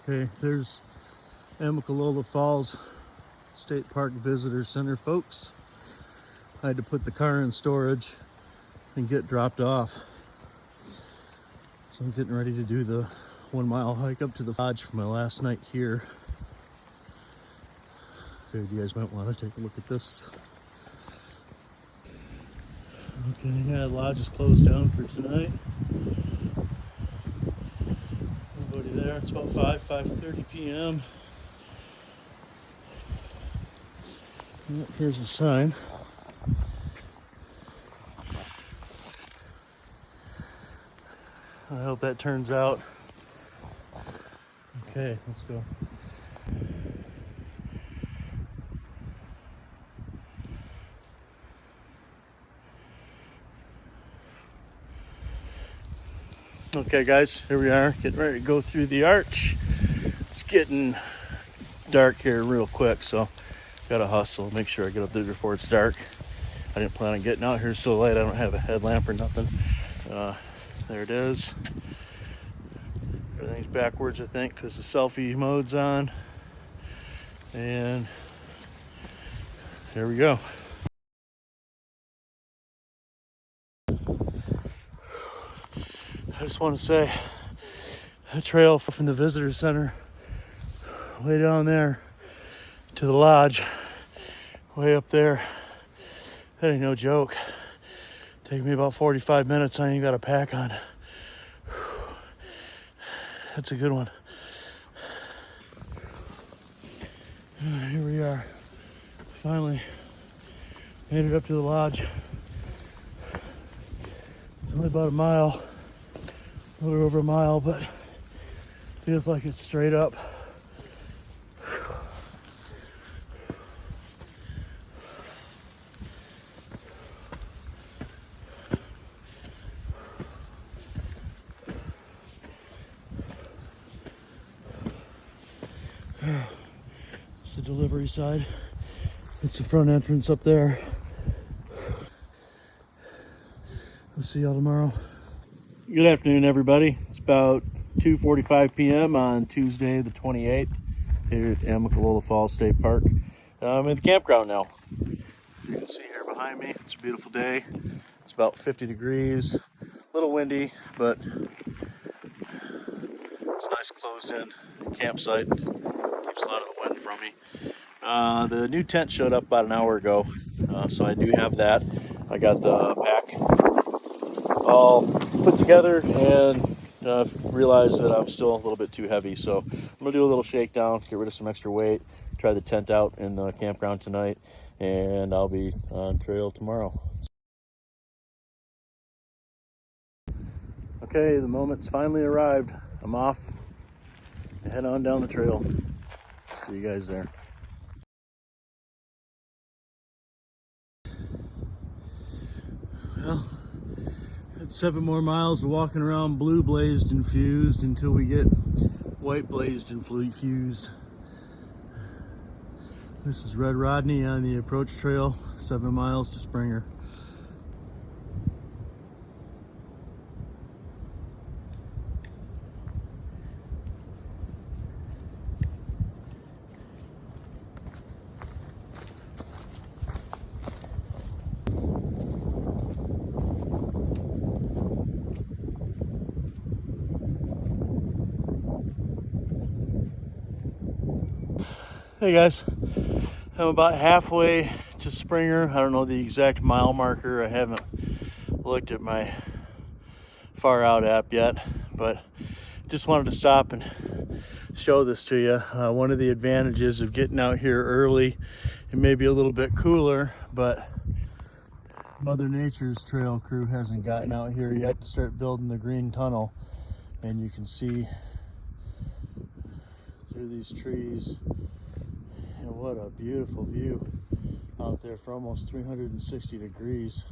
Okay, there's Amicalola Falls State Park Visitor Center, folks. I had to put the car in storage and get dropped off. So I'm getting ready to do the 1 mile hike up to the lodge for my last night here. Figured you guys might want to take a look at this. Okay, yeah, the lodge is closed down for tonight. Nobody there. It's about 5:30 p.m. Yep, here's the sign. I hope that turns out. Okay, let's go. Okay guys, here we are, getting ready to go through the arch. It's getting dark here real quick, so gotta hustle, make sure I get up there before it's dark. I didn't plan on getting out here so late. I don't have a headlamp or nothing. There it is. Everything's backwards, I think, because the selfie mode's on. And here we go. I just want to say, the trail from the visitor center way down there to the lodge, way up there, that ain't no joke. Take me about 45 minutes. I ain't got a pack on. That's a good one. Here we are. Finally made it up to the lodge. It's only about a mile. A little over a mile, but feels like it's straight up. It's the delivery side. It's the front entrance up there. We'll see y'all tomorrow. Good afternoon, everybody. It's about 2:45 p.m. on Tuesday, the 28th, here at Amicalola Falls State Park. I'm at the campground now. As you can see here behind me, it's a beautiful day. It's about 50 degrees, a little windy, but it's a nice closed-in campsite. Keeps a lot of the wind from me. The new tent showed up about an hour ago, so I do have that. I got the pack all put together and realized that I'm still a little bit too heavy, so I'm gonna do a little shakedown, get rid of some extra weight, try the tent out in the campground tonight, and I'll be on trail tomorrow. Okay, the moment's finally arrived. I'm off to head on down the trail. See you guys there. Well, it's 7 more miles of walking around blue blazed and fused until we get white blazed and fused. This is Red Rodney on the approach trail, 7 miles to Springer. Hey guys, I'm about halfway to Springer. I don't know the exact mile marker. I haven't looked at my Far Out app yet, but just wanted to stop and show this to you. One of the advantages of getting out here early, it may be a little bit cooler, but Mother Nature's trail crew hasn't gotten out here yet to start building the green tunnel, and you can see through these trees. And what a beautiful view out there for almost 360 degrees.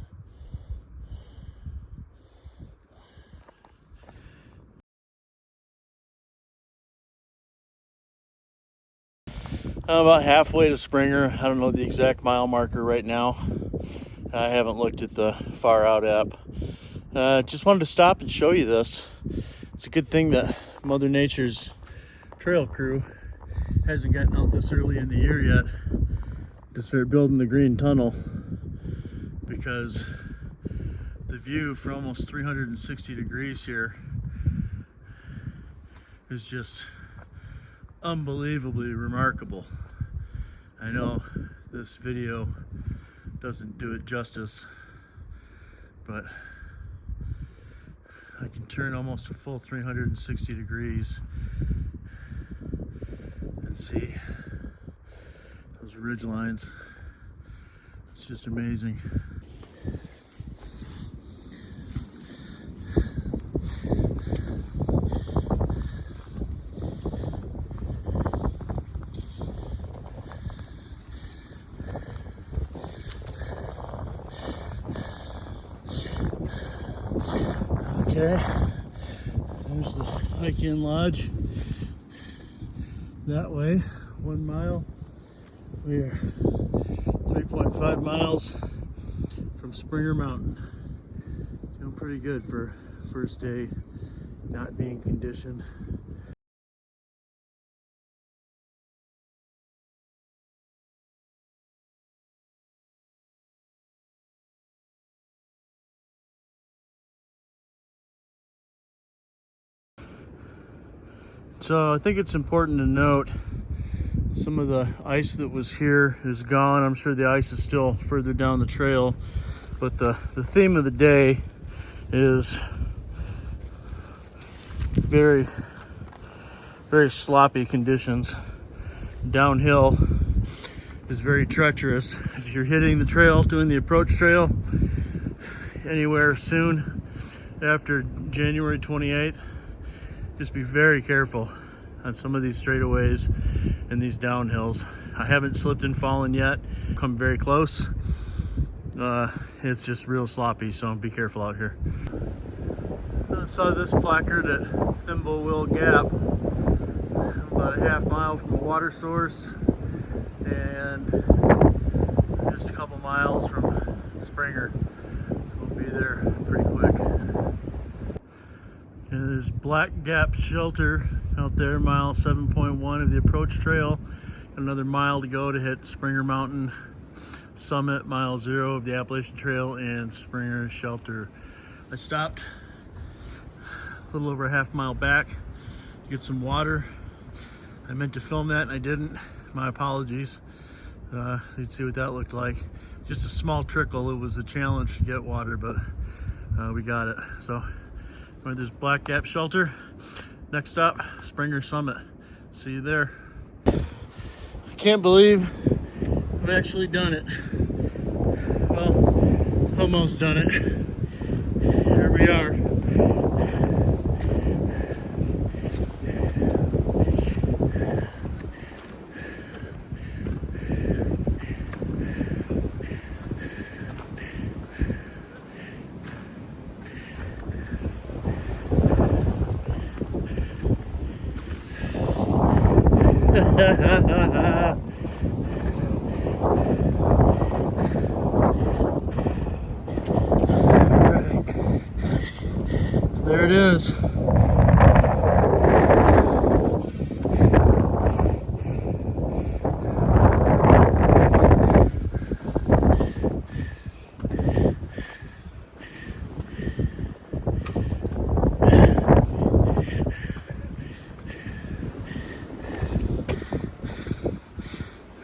I'm about halfway to Springer. I don't know the exact mile marker right now. I haven't looked at the Far Out app. Just wanted to stop and show you this. It's a good thing that Mother Nature's trail crew hasn't gotten out this early in the year yet to start building the green tunnel, because the view for almost 360 degrees here is just unbelievably remarkable. I know this video doesn't do it justice, but I can turn almost a full 360 degrees and see those ridge lines. It's just amazing. Okay, there's the hike-in lodge. That way, 1 mile. We're 3.5 miles from Springer Mountain. Doing pretty good for first day not being conditioned. So I think it's important to note some of the ice that was here is gone. I'm sure the ice is still further down the trail, but the theme of the day is very, very sloppy conditions. Downhill is very treacherous. If you're hitting the trail, doing the approach trail anywhere soon after January 28th, just be very careful on some of these straightaways and these downhills. I haven't slipped and fallen yet. Come very close. It's just real sloppy, so be careful out here. I saw this placard at Thimblewell Gap, about a half mile from a water source and just a couple miles from Springer. So we'll be there pretty quick. And there's Black Gap Shelter out there, mile 7.1 of the approach trail. Another mile to go to hit Springer Mountain Summit, mile 0 of the Appalachian Trail and Springer Shelter. I stopped a little over a half mile back to get some water. I meant to film that and I didn't. My apologies. So you'd see what that looked like. Just a small trickle. It was a challenge to get water, but we got it. So there's Black Gap Shelter. Next up, Springer Summit. See you there. I can't believe I've actually done it. Well, almost done it. Here we are. There it is.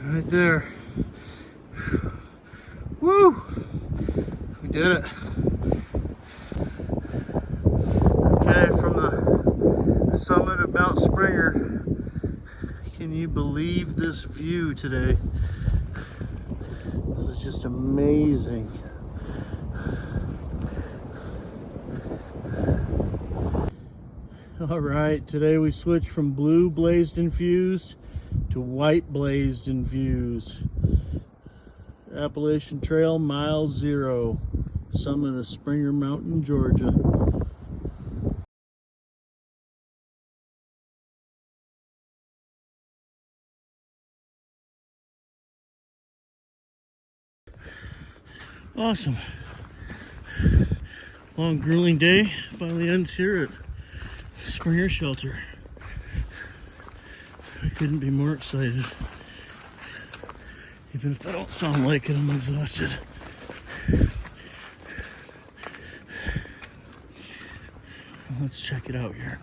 Right there. Woo! We did it. Okay, from the summit of Mount Springer. Can you believe this view today? This is just amazing. All right, today we switched from blue blazed infused to white blazed infused. Appalachian Trail, mile 0, summit of Springer Mountain, Georgia. Awesome. Long, grueling day finally ends here at Springer Shelter. I couldn't be more excited. Even if I don't sound like it, I'm exhausted. Let's check it out here.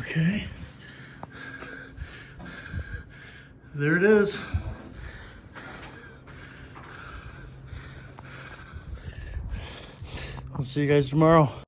Okay. There it is. I'll see you guys tomorrow.